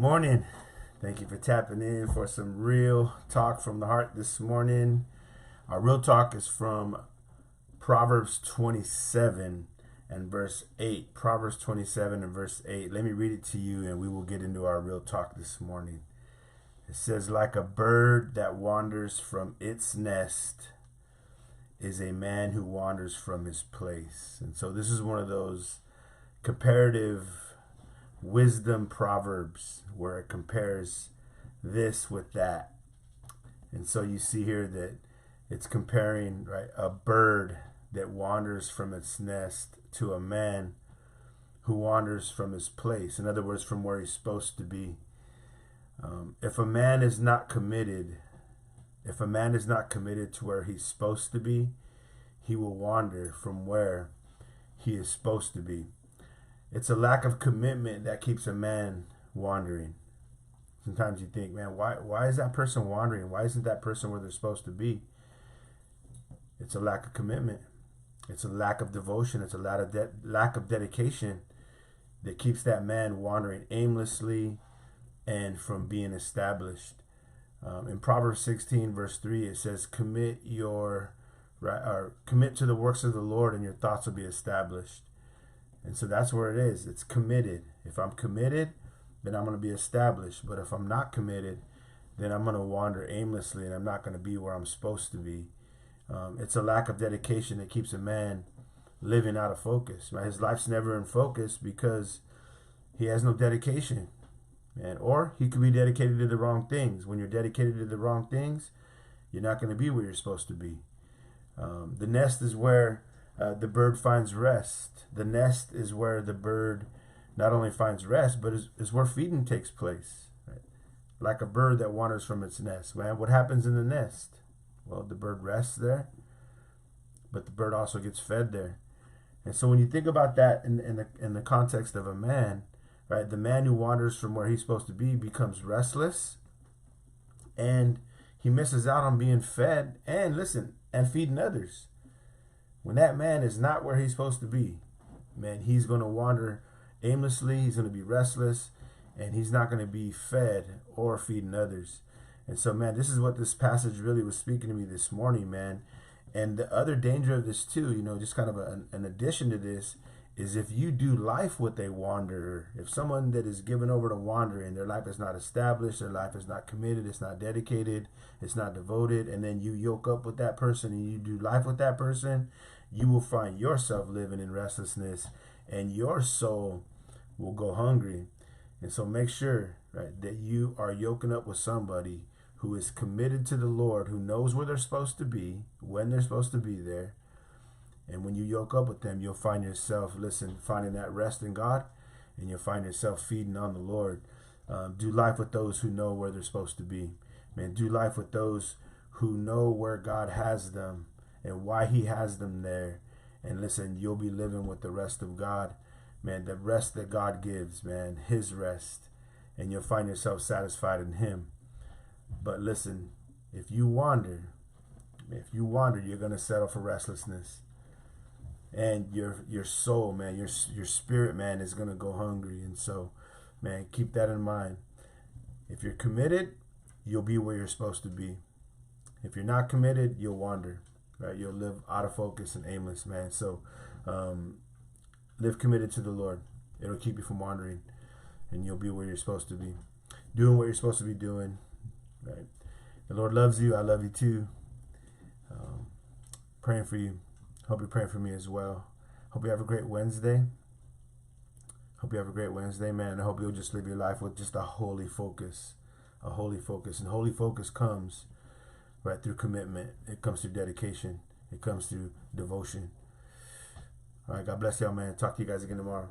morning. Thank you for tapping in for some real talk from the heart this morning. Our real talk is from Proverbs 27 and verse 8. Proverbs 27 and verse 8. Let me read it to you and we will get into our real talk this morning. It says, like a bird that wanders from its nest is a man who wanders from his place. And so this is one of those comparative wisdom proverbs where it compares this with that. And so you see here that it's comparing, right, a bird that wanders from its nest to a man who wanders from his place. In other words, from where he's supposed to be. If a man is not committed to where he's supposed to be, he will wander from where he is supposed to be. It's a lack of commitment that keeps a man wandering. Sometimes you think, man, why is that person wandering? Why isn't that person where they're supposed to be? It's a lack of commitment. It's a lack of devotion. It's a lack of dedication that keeps that man wandering aimlessly and from being established. In Proverbs 16 verse 3, it says, commit to the works of the Lord and your thoughts will be established. And so that's where it is. It's committed. If I'm committed, then I'm going to be established. But if I'm not committed, then I'm going to wander aimlessly and I'm not going to be where I'm supposed to be. It's a lack of dedication that keeps a man living out of focus. Right? His life's never in focus because he has no dedication. Or he could be dedicated to the wrong things. When you're dedicated to the wrong things, you're not going to be where you're supposed to be. The nest is where the bird finds rest. The nest is where the bird not only finds rest, but is where feeding takes place. Right? Like a bird that wanders from its nest. Man, what happens in the nest? Well, the bird rests there, but the bird also gets fed there. And so when you think about that in the context of a man, right, the man who wanders from where he's supposed to be becomes restless, and he misses out on being fed and feeding others. When that man is not where he's supposed to be, man, he's going to wander aimlessly, he's going to be restless, and he's not going to be fed or feeding others. And so, man, this is what this passage really was speaking to me this morning, man. And the other danger of this too, just kind of an addition to this, is if you do life with a wanderer, if someone that is given over to wandering, their life is not established, their life is not committed, it's not dedicated, it's not devoted, and then you yoke up with that person and you do life with that person, you will find yourself living in restlessness and your soul will go hungry. And so make sure, right, that you are yoking up with somebody who is committed to the Lord, who knows where they're supposed to be, when they're supposed to be there. And when you yoke up with them, you'll find yourself, finding that rest in God, and you'll find yourself feeding on the Lord. Do life with those who know where they're supposed to be. Man, do life with those who know where God has them and why he has them there. And listen, you'll be living with the rest of God. Man, the rest that God gives, man, his rest. And you'll find yourself satisfied in him. But listen, if you wander, you're going to settle for restlessness. And your soul, man, your spirit, man, is going to go hungry. And so, man, keep that in mind. If you're committed, you'll be where you're supposed to be. If you're not committed, you'll wander. Right? You'll live out of focus and aimless, man. So, live committed to the Lord. It'll keep you from wandering. And you'll be where you're supposed to be. Doing what you're supposed to be doing. Right? The Lord loves you. I love you too. Praying for you. Hope you're praying for me as well. Hope you have a great Wednesday. Man. I hope you'll just live your life with just a holy focus. And holy focus comes right through commitment. It comes through dedication. It comes through devotion. All right, God bless y'all, man. Talk to you guys again tomorrow.